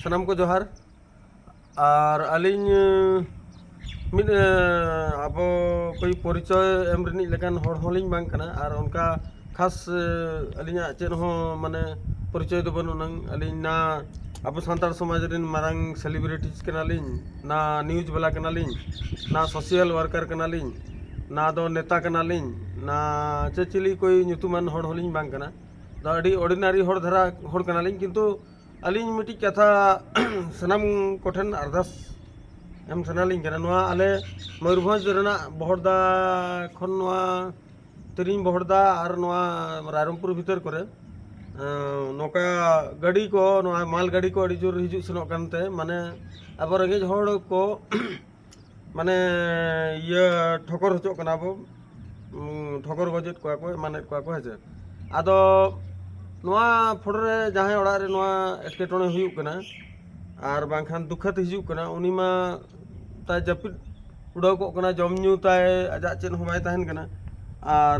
सनाम को जोहार और अलिंग मिद अब कोई परिचय एम रनिक लेकिन हर होलिंग बांग कना और उनका खास अलिंगा चेन हो माने परिचय दो बनु नंग अलिंग ना अब सान्ताड़ समाज रिन मारांग सेलिब्रिटीज कनालिंग ना न्यूज वाला कनालिंग ना सोशल वर्कर कनालिंग ना दो नेता कनालिंग ना चेचिली कोई ᱧᱩᱛᱩᱢᱟᱱ हर होलिंग बांग कना दा अडी ऑर्डिनरी हर धरा हर कनालिंग किंतु अलिंग मिटी कथा सनाम कोठन अरदास एम सनालिंग कना नोआ आले मयूरभंज रेना बहरदा खन नोआ तिरिंग बहरदा और नोआ रायरंगपुर भीतर करे नौका गाड़ी को नोआ माल गाड़ी को अड़ी जोर हिजु सेनो कानते माने अब रेंगेज हर को माने ये ठोकर हचो कना बो ठोकर गजेट को माने को हेजे आदो नोआ फोटो जहाँ ओड़ा रे नोआ एटकेटोणे हुयुग कना और बांखान दुखत हिजुग कना उनी मा ताय जपिद उड़ाव को कना जम न्यू ताय आजा चेन हो बाय तहन कना और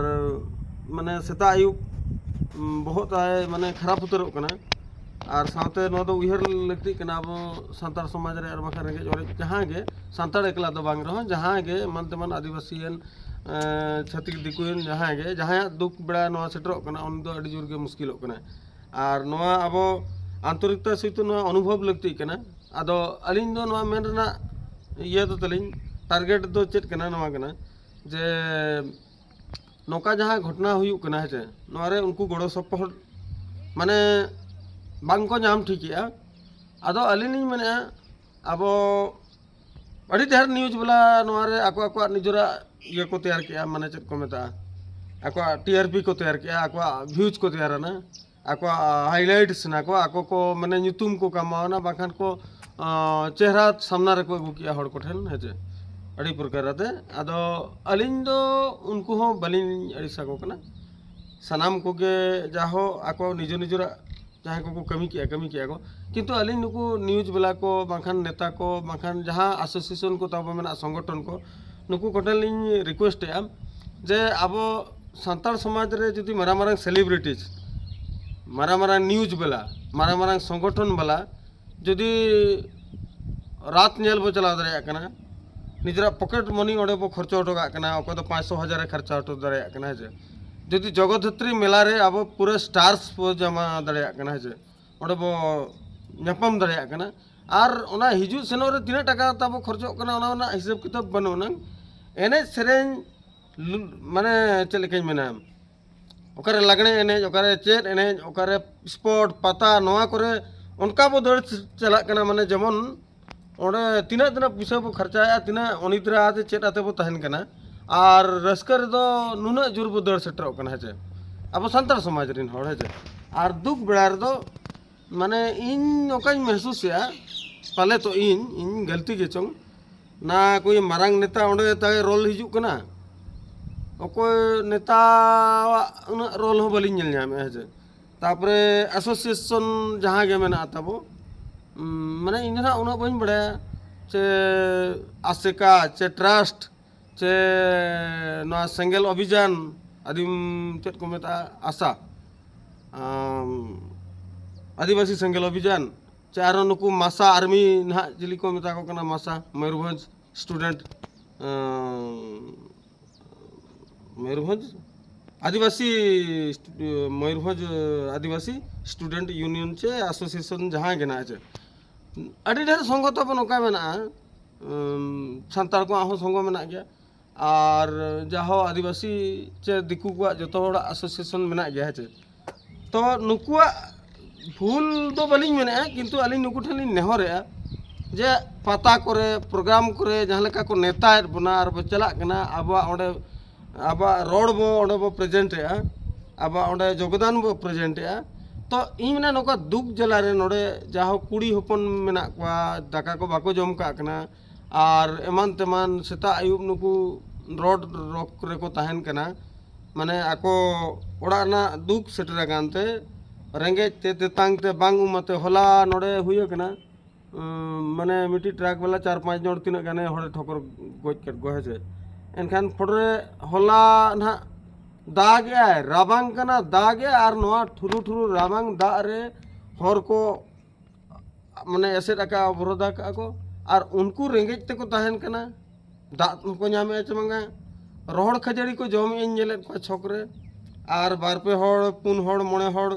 माने सेता आयुब बहुत आय माने खराब उतरक कना और साथे नो दो उहर लगती कना अब सान्ताड़ समाज रे और बाखा रेंगे और जहाँ गे सान्ताड़ एकला दो बांग रहो जहाँ गे मन तेमन आदिवासीयन छातिक दिकुयन जहाँ गे जहाँ दुख बेड़ा नोआ सेटरक कना उन दो अडी जोर गे मुश्किलक कना और नोआ अब आंतरिकता सहित नोआ अनुभव लगती कना आदो अलिंग दो नोआ मेन रना ये दो तलिंग टारगेट दो चेत कना नोआ कना जे नौका जहाँ घटना हुयुग कना हेचे नोआ रे उनको गड़ो सपोर्ट माने बांग को नाम ठीकिया आदो अलिंग मेने अब अड़ी ढेर न्यूज वाला नोआ रे आको आको निजरा ये को तैयार किया माने चेत को मेता आको टीआरपी को तैयार किया आको व्यूज को तैयार ना आको हाइलाइट्स ना को को माने ᱧᱩᱛᱩᱢ को कमावना बाखान को चेहरा सामना रे को अगू किया हड़ को ठेन हेचे अड़ी प्रकार ते आदो अलिंग दो उनको हो बलिंग अड़िसा को कना सनाम को के जाहो आको निजो निजरा जहाँ को कमी किया को किंतु अलिंग नुको न्यूज वाला को बाखान नेता को बाखान जहाँ एसोसिएशन को तब मेना संगठन को नुको कोटेलिंग रिक्वेस्ट है जे अब सान्ताड़ समाज रे जुदी मारांग मारांग सेलिब्रिटीज मारांग मारांग न्यूज वाला मारांग मारांग संगठन वाला जुदी रात नेल बो चला दरे कना निजरा पॉकेट मनी ओडे बो खर्चो हटो कना ओको तो 500,000 खर्चा हटो दरे कना जे जुदी जगद्धत्री मेला रे अब पूरे स्टार्स बो जमा दरे कना जे ओडे बो ᱧᱟᱯᱟᱢ दरे कना और ओना हिजु सेनो रे तिना टाका ताबो खर्चो कना ओना हिसाब किताब बनो नंग एने सेरेन माने चलेकኝ मेना ओकरे लगने एने ओकरे चेत एने ओकरे स्पोर्ट पता नोआ करे उनका बो दर चला कना माने जेमन ओडे तिना तिना पैसा बो खर्चाया तिना अनिद्रा आते चेत आते बो तहन कना और रस्कर दो नुना जुर बो दर सेटर कना हेचे अब सान्ताड़ समाज रिन हड़ हेचे और दुख बेड़ा दो माने इन ओकाई महसूस या पाले तो इन गलती के चंग ना कोई मारांग नेता ओंडे तागे रोल हिजुक कना ओकोय नेता उन रोल हो बलिंग नेल ᱧᱟᱢᱮ हेजे तापरे एसोसिएशन जहाँ गे मेना ताबो माने इन ना उना बइन बड़े चे आसेका चे ट्रस्ट चे ना सेंगेल अभियान आदिम चेत को मेता आशा आदिवासी सेंगेल अभियान चारो नुकु मासा आर्मी ना जिली को मेता को कना मासा मयूरभंज स्टूडेंट मयूरभंज आदिवासी मयूरभंज आदिवासी स्टूडेंट यूनियन चे एसोसिएशन जहाँ गे ना चे अड़ी ढेर संघ तो नौका मेना सान्ताड़ को आहो संघ मेना गया और जाहो आदिवासी चे दिकू को जो एसोसिएशन मेना गया चे तो नुकुआ भूल तो बलिंग मेना किंतु अलिंग नुकु ठेन नेहरे जे पता करे प्रोग्राम करे जहाँ लेका को नेता बना और बो चला कना आबा ओंडे आबा रोड बो ओंडे बो प्रेजेंट है आबा ओंडे योगदान बो प्रेजेंट है तो इन मेना नोका दुख जला रे नोडे जाहो कुड़ी होपन मेना को दाका को बाको जम का कना और एमान तेमान सेता आयुब नुकु रोड रोक रे को तहन कना माने आको ओड़ा ना दुख सेटरा गानते रेंगे ते तांग ते बांग उमते होला नोडे हुए कना माने मिट्टी ट्रक वाला 4-5 जन तीन गाने हड़े ठोकर गोज कट गो हेजे एनखान फोटरे होला ना दाग राबांग कना दाग और नोआ ठुरु ठुरु राबांग दा रे हर को माने एसेट आका अवरोधा का को और उनको रेंगेज ते को ताहन कना दाग को नामे चे मंगा रोहड़ खजड़ी को जम इन नेलेत को छकरे और बार पे हड़ पुन हड़ मोने हड़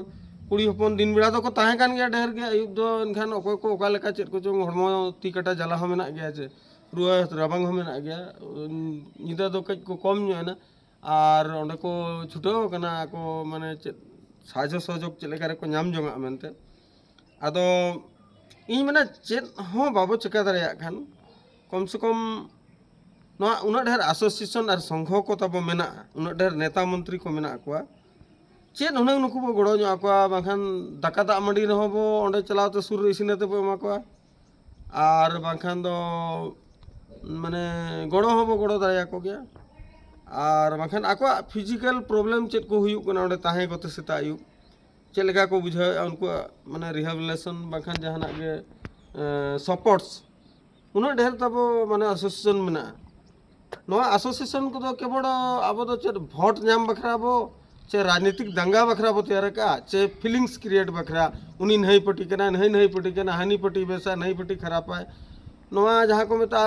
कुड़ी हपन दिन बेड़ा तो को ताहे कान गया ढेर के अयुब दो इनखान अकोय को ओका लेका चेत को चोंग हड़मो ती कटा जला हो मेना गया चे रुआ राबांग हो मेना गया निदा दो कज को कम ᱧᱚᱜ ᱮᱱᱟ और ओंडे को छुटाव कना को माने चेत साजो सहयोग चेत लेका रे को नाम जोंगा मेनते आदो इन माने चेत हो बाबो चिका दाड़िया खान कम से कम नोआ उना ढेर एसोसिएशन और संघ को तब मेना उना ढेर नेता मंत्री को मेना को चेत हुनंग नुकु बो गड़ो ᱧᱚᱜ आकोआ बाखान दाका दाग मंडी रहो बो ओंडे चलावते सुर इसिनते बो एमा कोआ और बाखान दो माने गड़ो हो बो गड़ो दाड़िया को गया और बाखान आकोआ फिजिकल प्रॉब्लम चेत को हुयुक कना ओंडे ताहे कोते सेता आयु चेत लेका को बुझाव उनको माने रिहेबिलिटेशन बाखान जहाना गे सपोर्ट्स उना ढेर तबो माने एसोसिएशन मेना नोआ एसोसिएशन को तो केवल आबो तो चेत भोट नाम बखरा बो चे राजनीतिक दंगा बखरा बो तैयार का चे फीलिंग्स क्रिएट बखरा उनी नहीं पटी कना नहीं पटी कना हानि पटी बेसा नहीं पटी खराब है नोआ जहाँ को मेता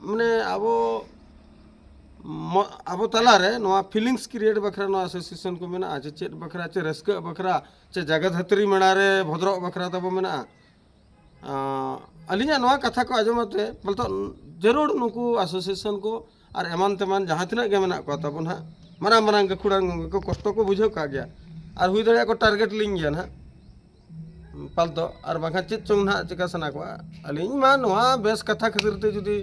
माने आबो तला रे नोआ फीलिंग्स क्रिएट बखरा नोआ एसोसिएशन को मेना चे चेत बखरा चे रस्क बखरा चे जगत हतरी मेना रे भद्रो बखरा तबो मेना अलिया नोआ कथा को आजमते बोल तो जरूर नुकु एसोसिएशन को और एमान तेमान जहाँ तिना गे मेना को तबो ना मारांग मारांग गखुड़ान को कष्ट को बुझाव का गया और हुई दाड़िया को टारगेट लिंग गया ना पालतो और बाखा चेत चोंग ना चिका सना को अलिंग मा नोआ बेस कथा खातिर ते जुदी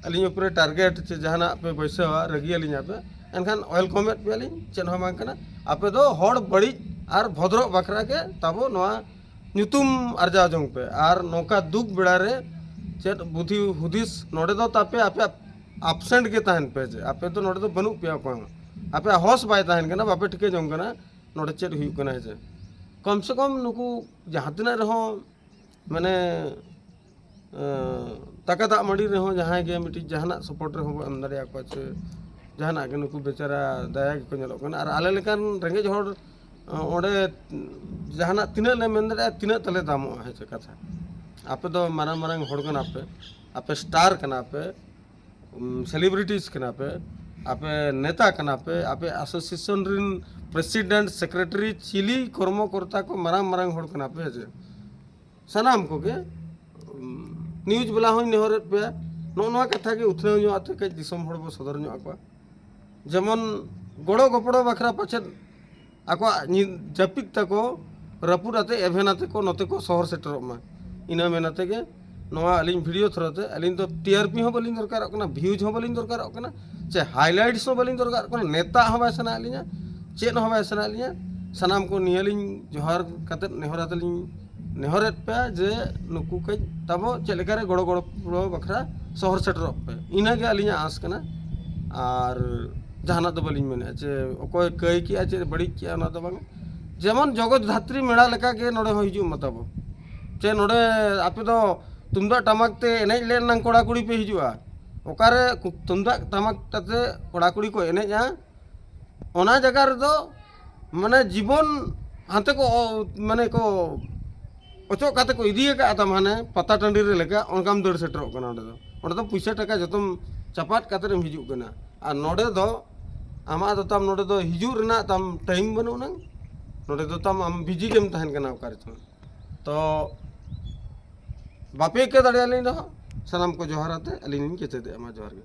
अलिंग ऊपर टारगेट चे जहाना पे बैसावा रगी अलिंग पे एनखान ऑयल कमेट पे अलिंग चेन हो मांग कना आपे दो हड़ बड़ी और भद्रो बखरा के तबो नोआ ᱧᱩᱛᱩᱢ ᱟᱨᱡᱟᱣ ᱡᱚᱝ ᱯᱮ ᱟᱨ ᱱᱚᱝᱠᱟ ᱫᱩᱠ ᱵᱮᱲᱟ ᱨᱮ ᱪᱮᱫ ᱵᱩᱫᱷᱤ ᱦᱩᱫᱤᱥ ᱱᱚᱰᱮ ᱫᱚ ᱛᱟᱯᱮ ᱟᱯᱮ ᱟᱵᱥᱮᱱᱴ ᱜᱮ ᱛᱟᱦᱮᱱ ᱯᱮ ᱡᱮ ᱟᱯᱮ ᱫᱚ ᱱᱚᱰᱮ ᱫᱚ ᱵᱟᱹᱱᱩᱜ ᱯᱮᱭᱟ ᱚᱠᱚᱭ ᱦᱚᱸ ᱟᱯᱮ ᱦᱚᱥ ᱵᱟᱭ ᱛᱟᱦᱮᱱ ᱠᱟᱱᱟ ᱵᱟᱯᱮ ᱴᱷᱤᱠᱟᱹ ᱡᱚᱝ ᱠᱟᱱᱟ ᱱᱚᱰᱮ ᱪᱮᱫ ᱦᱩᱭᱩᱜ ᱠᱟᱱᱟ ᱡᱮ कम से कम नुकु जहाँ तिना रहो माने ताका दाग मंडी रहो जहाँ गे मिट्टी जहाना सपोर्ट रहो एम दाड़िया को चे जहाना के नुकु बेचारा दया को नेलो कना और आले लेकान रेंगेज हड़ ओडे जहाना तिना ले मेन दाड़िया तिना तले दामो है चे कथा आपे दो मारांग मारांग हड़ कना आपे स्टार कना पे सेलिब्रिटीज कना पे आपे नेता कना पे आपे एसोसिएशन रिन प्रेसिडेंट सेक्रेटरी चिली कर्मकर्ता को मारांग मारांग हड़ कना पे जे सनाम को के न्यूज बला हो नेहरत पे नो कथा के उथने ᱧᱚᱜ आते के दिसम हड़ बो सदर ᱧᱚᱜ आको जेमन गड़ो गपड़ो बखरा पाछे आको जपिक तको रपुर आते एभेन आते को नते को शहर सेटर मा इना मेनाते के नोआ अलिन वीडियो थ्रोते अलिन तो टीआरपी हो बलिन दरकार कना व्यूज हो बलिन दरकार कना चे हाइलाइट्स हो बलिन दरकार कना नेता हो बासना अलिना चेन हो बासना अलिना सनाम को नियलिन जोहार कते नेहरातलिन नेहरत पे जे नुकु के तबो चेलेकारे गड़ो गड़ो बखरा शहर सेटर पे इना के अलिना आस कना और जहाना तो बलिन मेने जे ओकोय कई किया चे बड़ी किया ना तो बांग जेमन जगत धात्री मेड़ा लेका के नोडे हो हिजु मतबो चे नोडे आपे दो तुमदा टमाक ते एनेज लेन नंग कोड़ा कुड़ी पे हिजुआ ओकारे तुमदा टमाक ताते कोड़ा कुड़ी को एनेजा ओना जगह रे दो माने जीवन हाते को माने को ओचो काते को इदी का आता माने पता टंडी रे लेका ओनकाम दड़ सेटर कना ओंडे दो पैसा टका जतम चपाट काते रे हिजु कना आ नोडे दो आमा दो तम नोडे दो हिजु रना तम टाइम बनु नंग नोडे दो तम आम बिजी गेम तहन कना ओकारे तो बापे के दाड़िया लिन रहो सनाम को जोहाराते अलिन के चेते अमा जोहार गे।